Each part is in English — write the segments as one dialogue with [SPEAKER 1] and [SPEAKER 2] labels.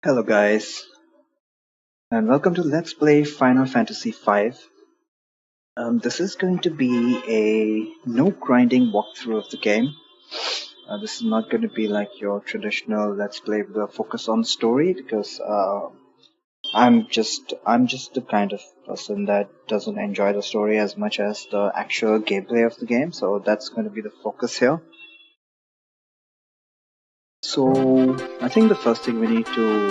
[SPEAKER 1] Hello guys, and welcome to Let's Play Final Fantasy V. This is going to be a no grinding walkthrough of the game. This is not going to be like your traditional Let's Play with a focus on story because I'm just the kind of person that doesn't enjoy the story as much as the actual gameplay of the game. So that's going to be the focus here. So I think the first thing we need to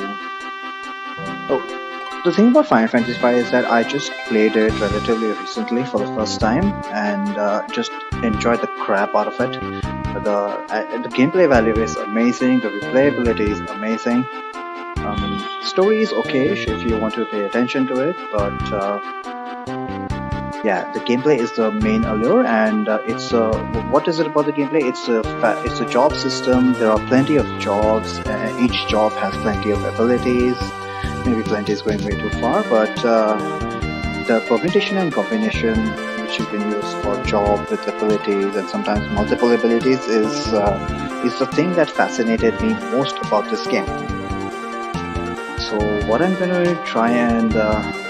[SPEAKER 1] the thing about Final Fantasy V is that I just played it relatively recently for the first time and just enjoyed the crap out of it. The gameplay value is amazing, the replayability is amazing. Story is okay if you want to pay attention to it, but yeah, the gameplay is the main allure, and what is it about the gameplay? It's a job system. There are plenty of jobs. Each job has plenty of abilities. Maybe plenty is going way too far, but the permutation and combination which you can use for job with abilities and sometimes multiple abilities is the thing that fascinated me most about this game. So what I'm going to try and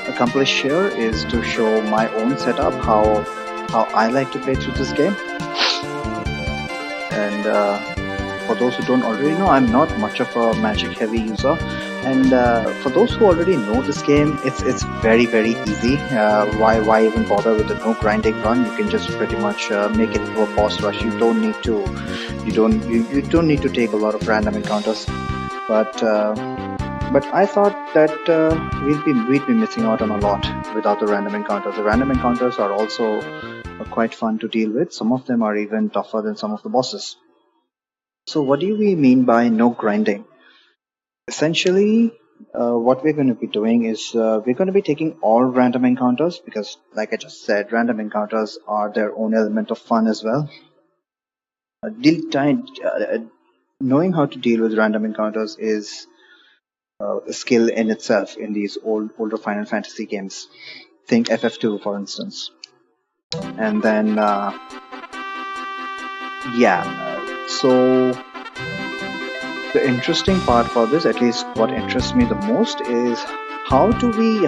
[SPEAKER 1] accomplish here is to show my own setup, how I like to play through this game. And for those who don't already know, I'm not much of a magic heavy user. And for those who already know this game, it's very easy. Why even bother with the no grinding run? You can just pretty much make it into a boss rush. You don't need to take a lot of random encounters. But I thought that we'd be missing out on a lot without the random encounters. The random encounters are also quite fun to deal with. Some of them are even tougher than some of the bosses. So what do we mean by no grinding? Essentially, what we're going to be doing is we're going to be taking all random encounters because, like I just said, random encounters are their own element of fun as well. Knowing how to deal with random encounters is a skill in itself in these older Final Fantasy games. Think FF2, for instance. And then, so the interesting part for this, at least what interests me the most, is how do we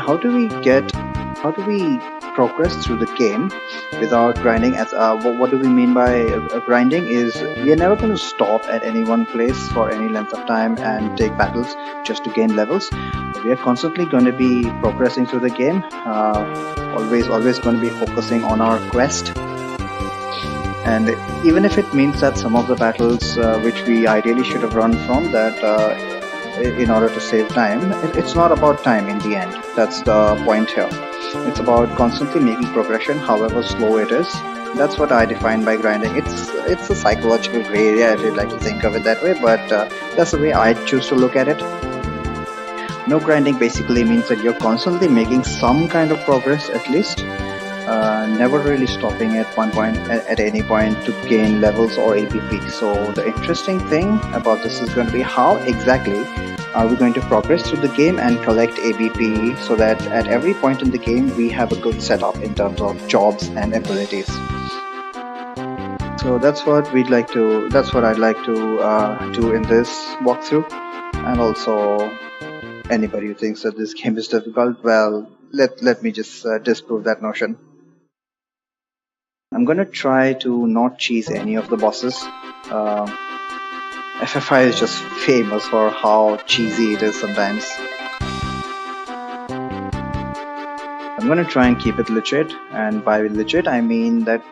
[SPEAKER 1] progress through the game without grinding? What do we mean by grinding? Is we are never going to stop at any one place for any length of time and take battles just to gain levels. We are constantly going to be progressing through the game. Always going to be focusing on our quest. And even if it means that some of the battles which we ideally should have run from that in order to save time, it's not about time in the end. That's the point here. It's about constantly making progression, however slow it is. That's what I define by grinding. It's a psychological gray area if you'd like to think of it that way, but that's the way I choose to look at it. No grinding basically means that you're constantly making some kind of progress at least. Never really stopping at any point to gain levels or ABP. So the interesting thing about this is going to be how exactly are we going to progress through the game and collect ABP so that at every point in the game we have a good setup in terms of jobs and abilities. So that's what I'd like to do in this walkthrough. And also, anybody who thinks that this game is difficult, well, let me just disprove that notion. I'm gonna try to not cheese any of the bosses. FFI is just famous for how cheesy it is sometimes. I'm gonna try and keep it legit, and by legit I mean that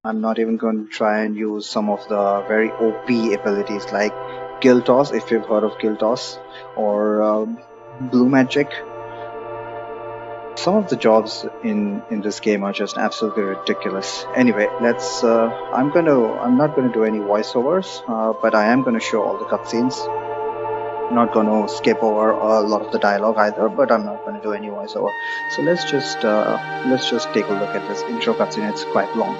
[SPEAKER 1] I'm not even going to try and use some of the very OP abilities like Guild Toss, if you've heard of Guild Toss, or Blue Magic. Some of the jobs in this game are just absolutely ridiculous. Anyway, I'm not gonna do any voiceovers, but I am gonna show all the cutscenes. I'm not gonna skip over a lot of the dialogue either, but I'm not gonna do any voiceover. So let's just take a look at this intro cutscene. It's quite long.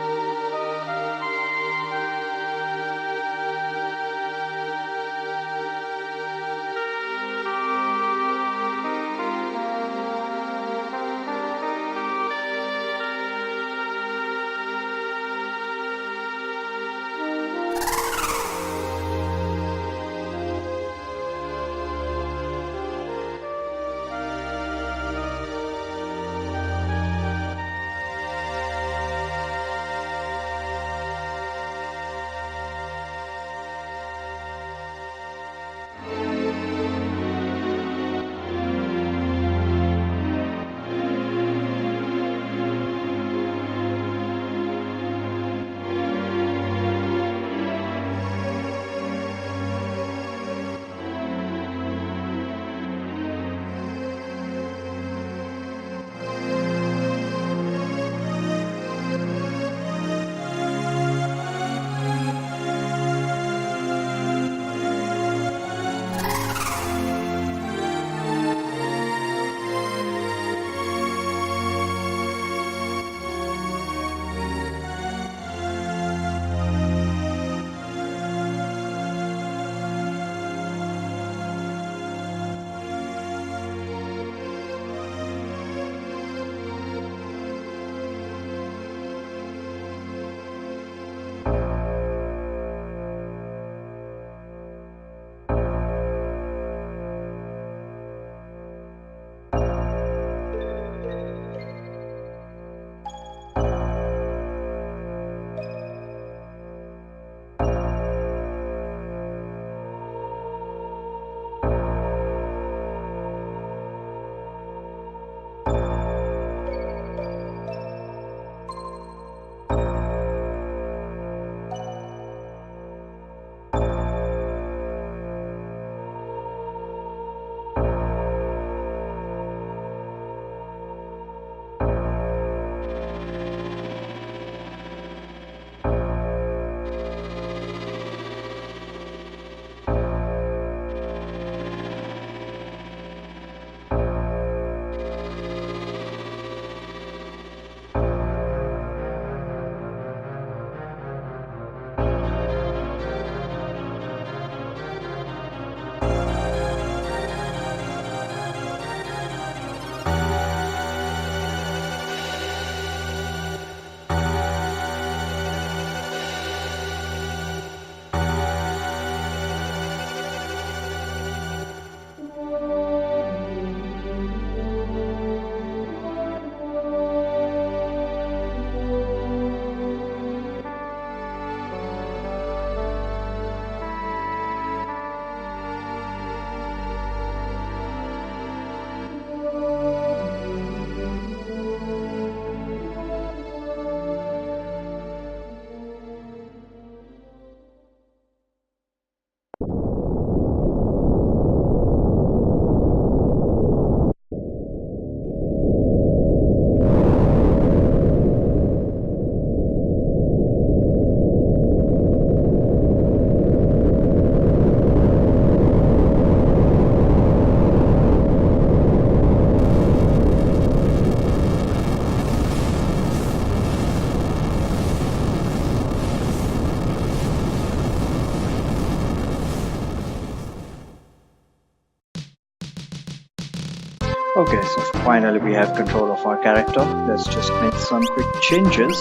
[SPEAKER 1] Okay, so finally we have control of our character. Let's just make some quick changes.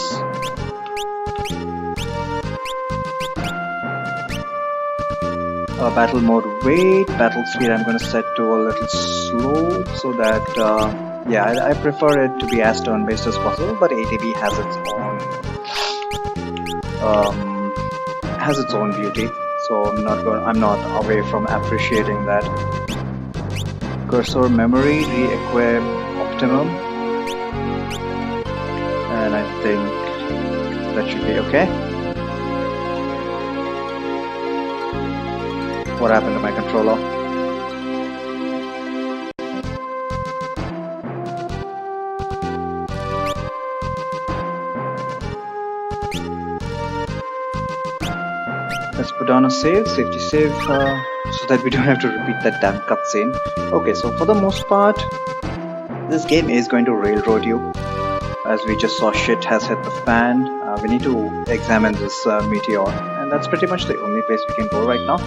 [SPEAKER 1] Battle mode weight, battle speed I'm going to set to a little slow so that yeah, I prefer it to be as turn-based as possible, but ATB has its own beauty, so I'm not away from appreciating that. Cursor memory, re-equip optimum, and I think that should be okay. What happened to my controller? Let's put on a safety save, so that we don't have to repeat that damn cutscene. Okay, so for the most part, this game is going to railroad you. As we just saw, shit has hit the fan. We need to examine this meteor, and that's pretty much the only place we can go right now.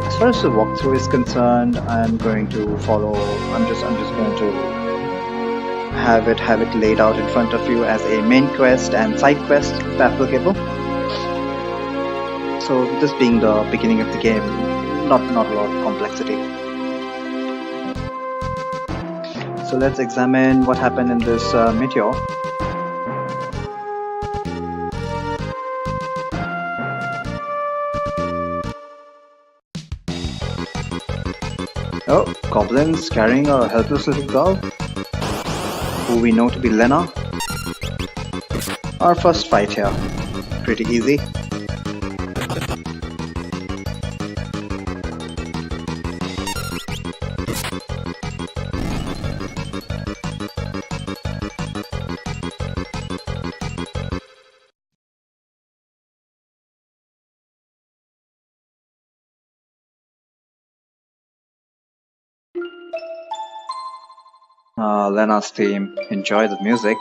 [SPEAKER 1] As far as the walkthrough is concerned, I'm going to follow. I'm just going to have it laid out in front of you as a main quest and side quest if applicable. So this being the beginning of the game, not a lot of complexity. So let's examine what happened in this meteor. Oh, goblins carrying a helpless little girl, who we know to be Lena. Our first fight here, pretty easy. Lena's theme. Enjoy the music.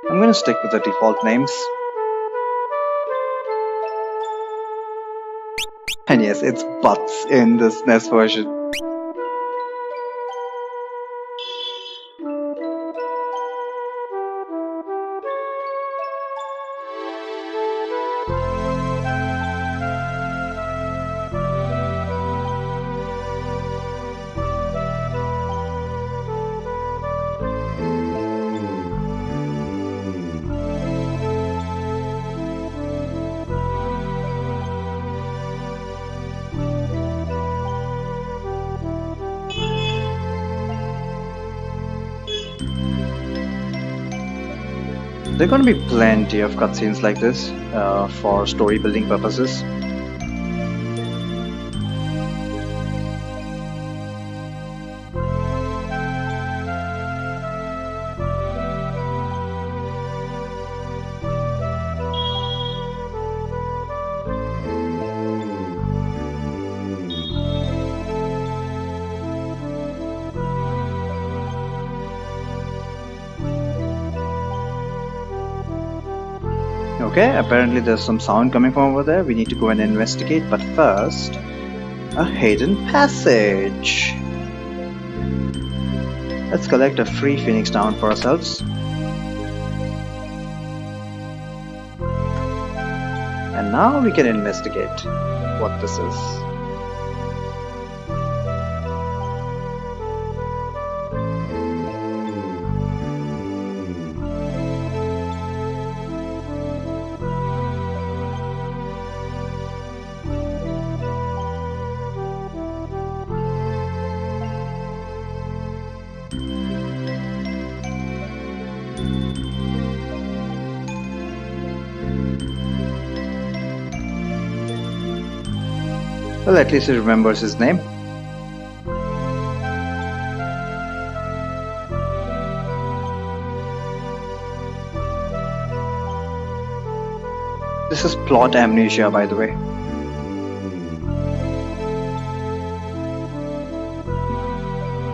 [SPEAKER 1] I'm gonna stick with the default names. And yes, it's butts in the SNES version. There are going to be plenty of cutscenes like this for story building purposes. Okay, apparently there's some sound coming from over there. We need to go and investigate, but first, a hidden passage. Let's collect a free Phoenix Down for ourselves. And now we can investigate what this is. Well, at least he remembers his name. This is plot amnesia, by the way.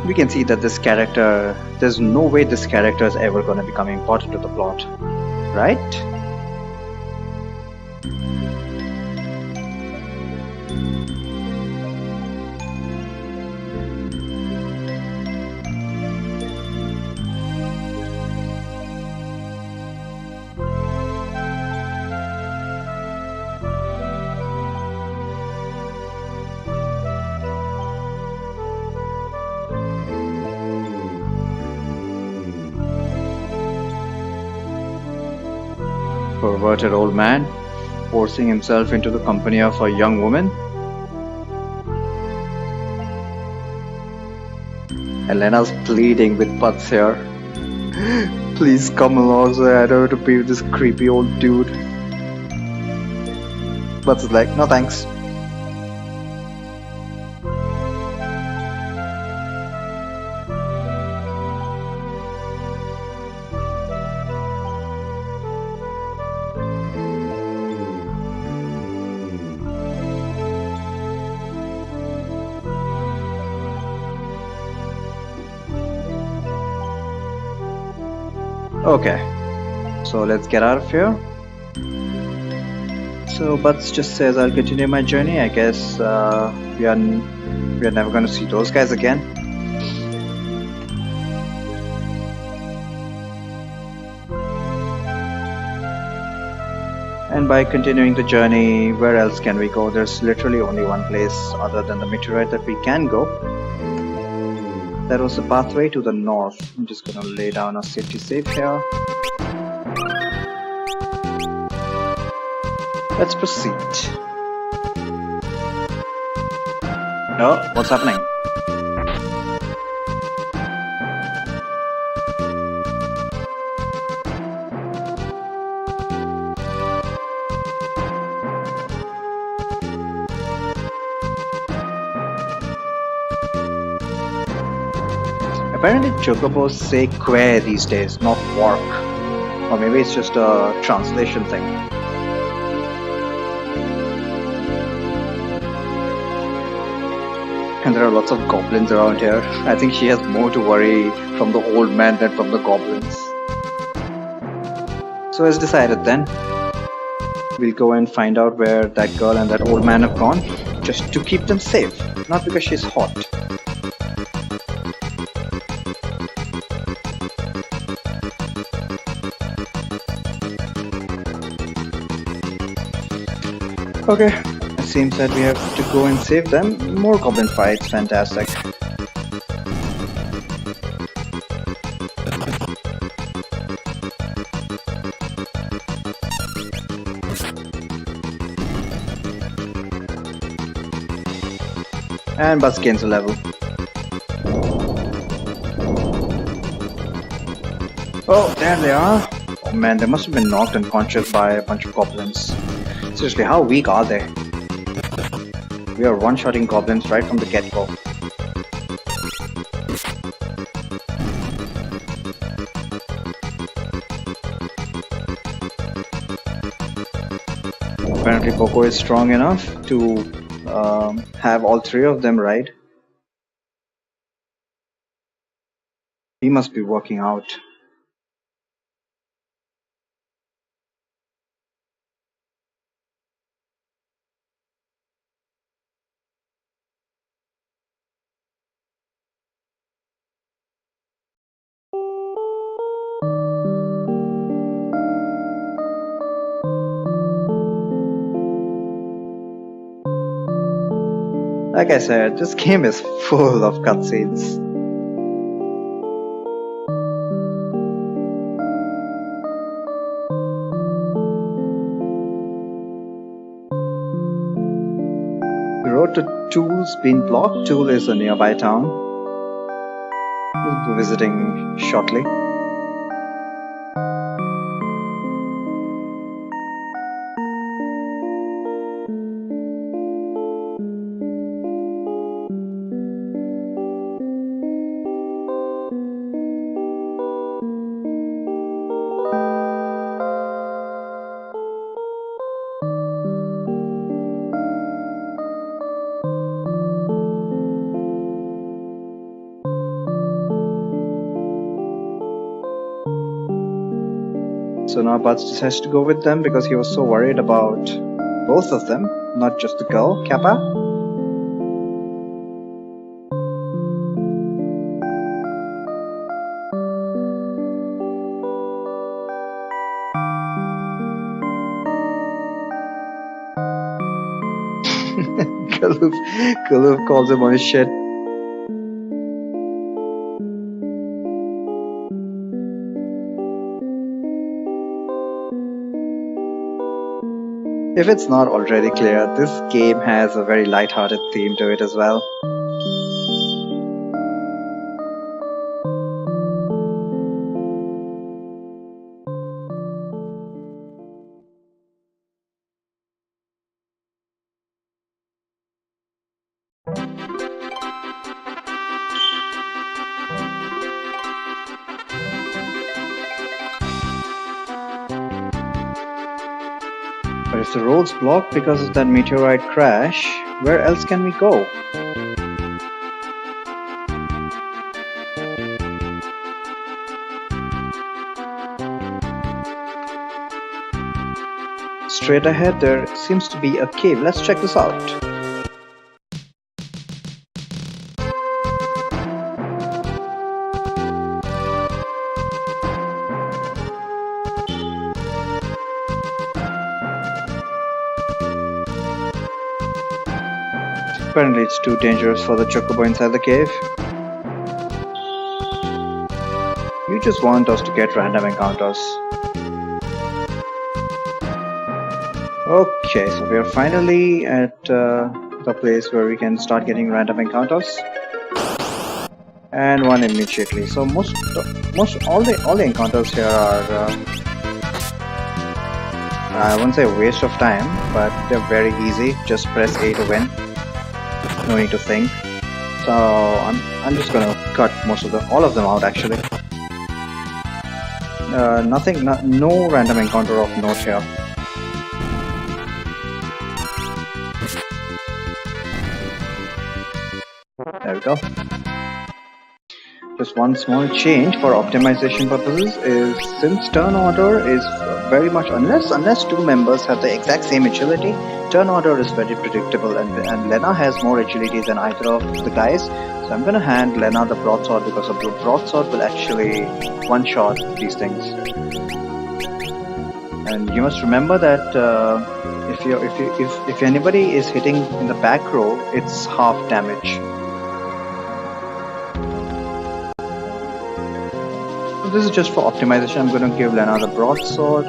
[SPEAKER 1] We can see that this character, there's no way this character is ever going to become important to the plot, right? Perverted old man forcing himself into the company of a young woman. Elena's pleading with Butts here. Please come along so I don't have to be with this creepy old dude. Butts is like, no thanks. Okay, so let's get out of here. So Butts just says I'll continue my journey. I guess we are never going to see those guys again. And by continuing the journey, where else can we go? There's literally only one place other than the meteorite that we can go. That was the pathway to the north. I'm just gonna lay down a safety save here. Let's proceed. Oh, what's happening? Apparently chocobos say que these days, not work. Or maybe it's just a translation thing. And there are lots of goblins around here. I think she has more to worry from the old man than from the goblins. So as decided then, we'll go and find out where that girl and that old man have gone, just to keep them safe, not because she's hot. Okay, it seems that we have to go and save them. More goblin fights, fantastic. And Buzz gains a level. Oh, there they are. Oh man, they must have been knocked unconscious by a bunch of goblins. Seriously, how weak are they? We are one-shotting goblins right from the get-go. Apparently Coco is strong enough to have all three of them ride. He must be working out. Like I said, this game is full of cutscenes. The road to Tool's been blocked. Tool is a nearby town. We'll be visiting shortly. So now Butts decides to go with them because he was so worried about both of them, not just the girl, Kappa. Kaluf calls him on his shit. If it's not already clear, this game has a very light-hearted theme to it as well. But if the road's blocked because of that meteorite crash, where else can we go? Straight ahead there seems to be a cave. Let's check this out. Apparently it's too dangerous for the chocobo inside the cave. You just want us to get random encounters. Okay, so we are finally at the place where we can start getting random encounters. And one immediately. So all the encounters here are I won't say a waste of time, but they're very easy. Just press A to win. No need to think. So I'm just gonna cut all of them out actually. No random encounter of note here. There we go. Just one small change for optimization purposes is, since turn order is very much, unless two members have the exact same agility, turn order is very predictable, and Lena has more agility than either of the guys. So I'm gonna hand Lena the broadsword because the broadsword will actually one-shot these things. And you must remember that if anybody is hitting in the back row, it's half damage. This is just for optimization. I'm going to give Lena the broadsword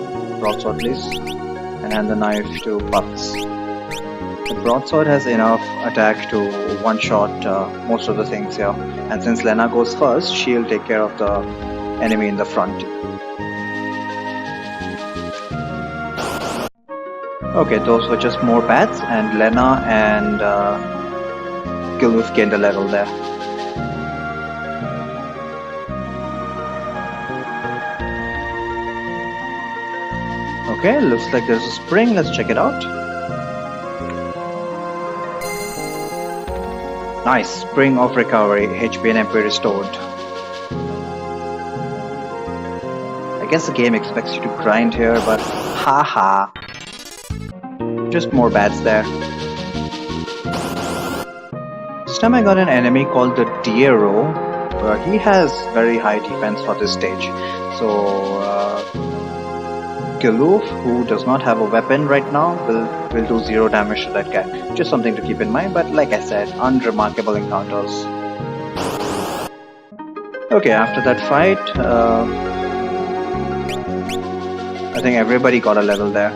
[SPEAKER 1] please, and hand the knife to Butts. The broadsword has enough attack to one-shot most of the things here, and since Lena goes first, she'll take care of the enemy in the front. Okay, those were just more bats, and Lena and Giluf gained a level there. Okay, looks like there's a spring. Let's check it out. Nice, spring of recovery, HP and MP restored. I guess the game expects you to grind here, but haha. Just more bats there. This time I got an enemy called the Diero. He has very high defense for this stage. So Giluf, who does not have a weapon right now, will do 0 damage to that guy. Just something to keep in mind, but like I said, unremarkable encounters. Okay, after that fight, I think everybody got a level there.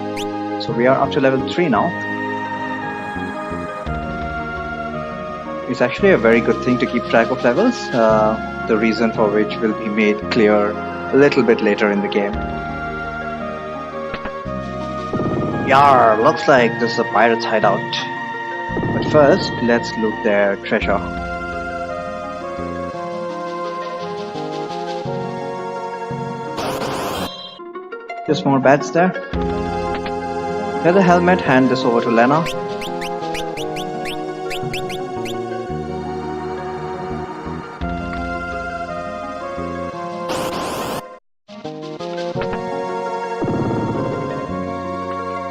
[SPEAKER 1] So we are up to level 3 now. It's actually a very good thing to keep track of levels, the reason for which will be made clear a little bit later in the game. Yar, looks like this is a pirate's hideout. But first, let's loot their treasure. Just more bats there. Get the helmet, hand this over to Lena.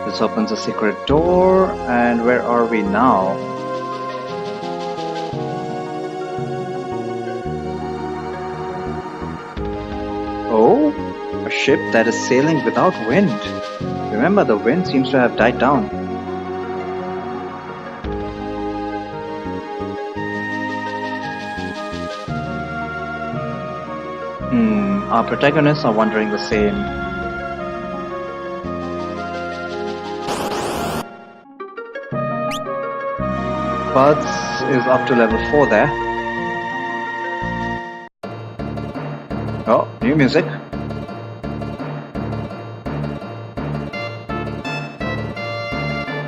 [SPEAKER 1] This opens a secret door, and where are we now? Oh, a ship that is sailing without wind. Remember, the wind seems to have died down. Our protagonists are wondering the same. Buds is up to level 4 there. Oh, new music.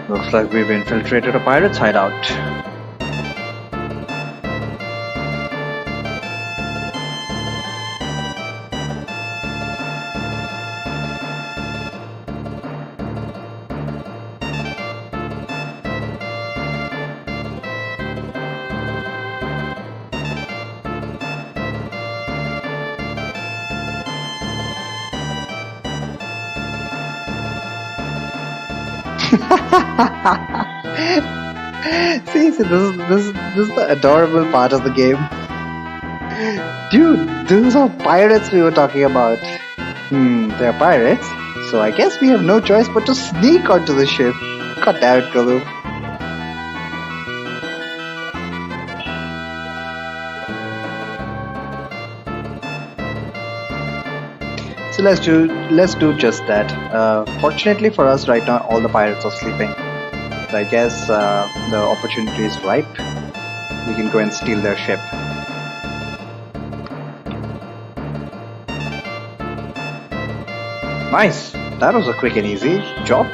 [SPEAKER 1] Looks like we've infiltrated a pirate's hideout. See, this is the adorable part of the game. Dude, those are pirates we were talking about. They're pirates, so I guess we have no choice but to sneak onto the ship. God damn it, Kalu. So let's do just that. Fortunately for us, right now all the pirates are sleeping. So I guess the opportunity is ripe. We can go and steal their ship. Nice. That was a quick and easy job.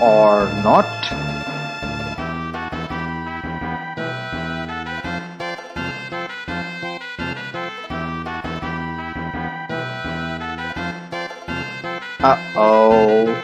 [SPEAKER 1] Or not. Uh-oh.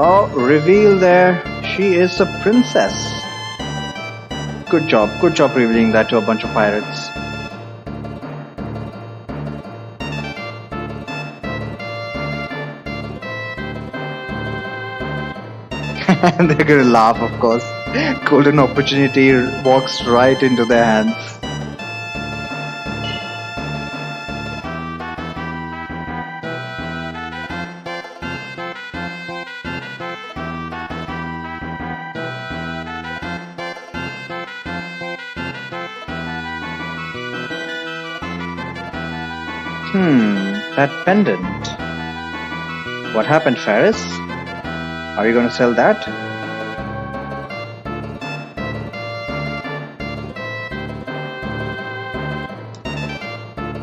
[SPEAKER 1] Oh, reveal there. She is a princess. Good job revealing that to a bunch of pirates. And they're gonna laugh, of course. Golden opportunity walks right into their hands. That pendant. What happened, Ferris? Are you gonna sell that?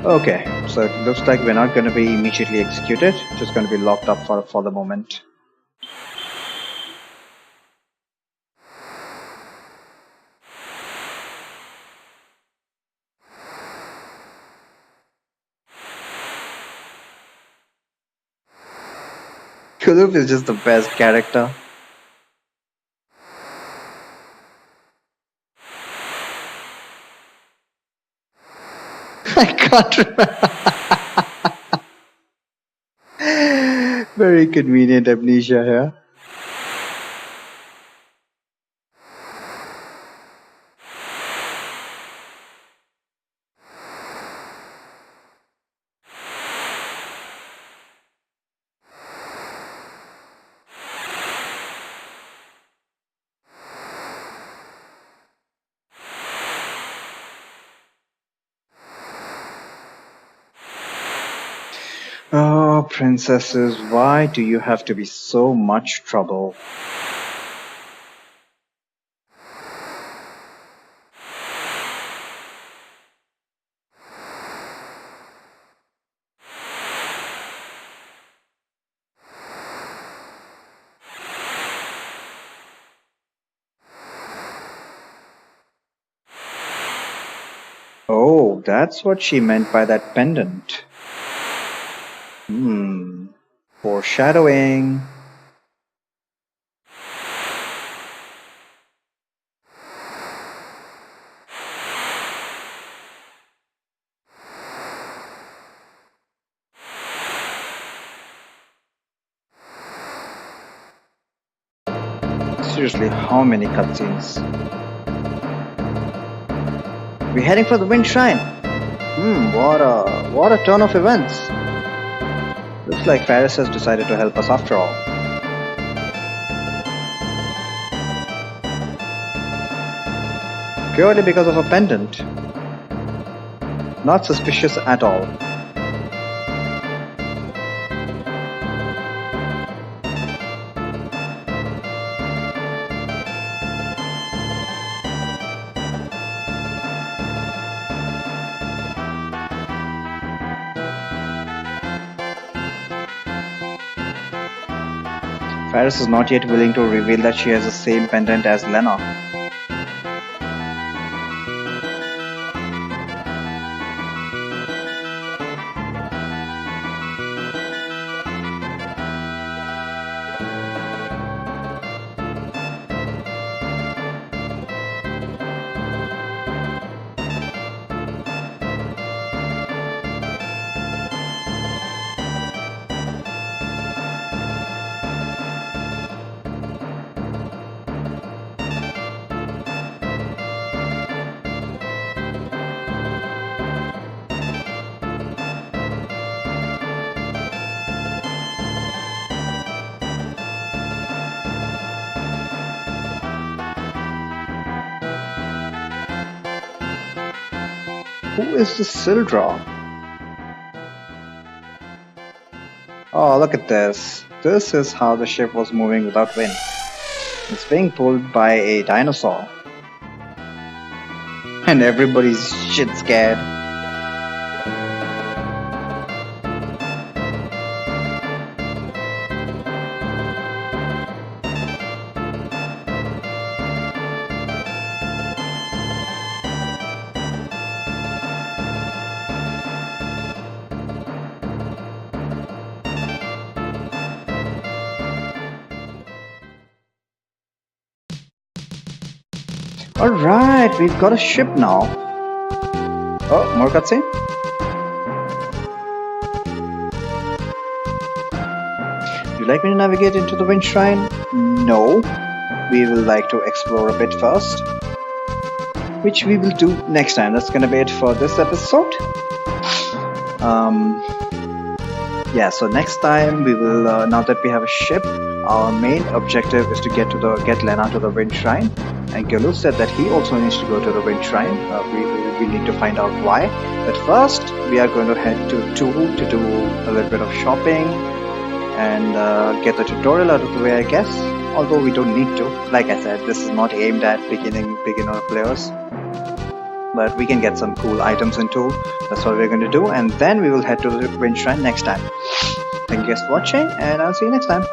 [SPEAKER 1] Okay, so it looks like we're not gonna be immediately executed, just gonna be locked up for the moment. Kuluf is just the best character. I can't remember. Very convenient amnesia here. Oh, princesses, why do you have to be so much trouble? Oh, that's what she meant by that pendant. Foreshadowing. Seriously, how many cutscenes? We're heading for the Wind Shrine. What a turn of events. Looks like Faris has decided to help us after all. Purely because of a pendant. Not suspicious at all. Faris is not yet willing to reveal that she has the same pendant as Lena. Who is the Sildra? Oh, look at this. This is how the ship was moving without wind. It's being pulled by a dinosaur. And everybody's shit scared. Alright, we've got a ship now. Oh, more cutscene? Would you like me to navigate into the Wind Shrine? No. We will like to explore a bit first. Which we will do next time. That's gonna be it for this episode. Yeah, so next time we will, now that we have a ship, our main objective is to get Lena to the Wind Shrine. And Gelu said that he also needs to go to the Wind Shrine. We need to find out why. But first, we are going to head to Tool to do a little bit of shopping and get the tutorial out of the way, I guess. Although we don't need to. Like I said, this is not aimed at beginner players. But we can get some cool items in Tool. That's what we're going to do. And then we will head to the Wind Shrine next time. Thank you guys for watching, and I'll see you next time.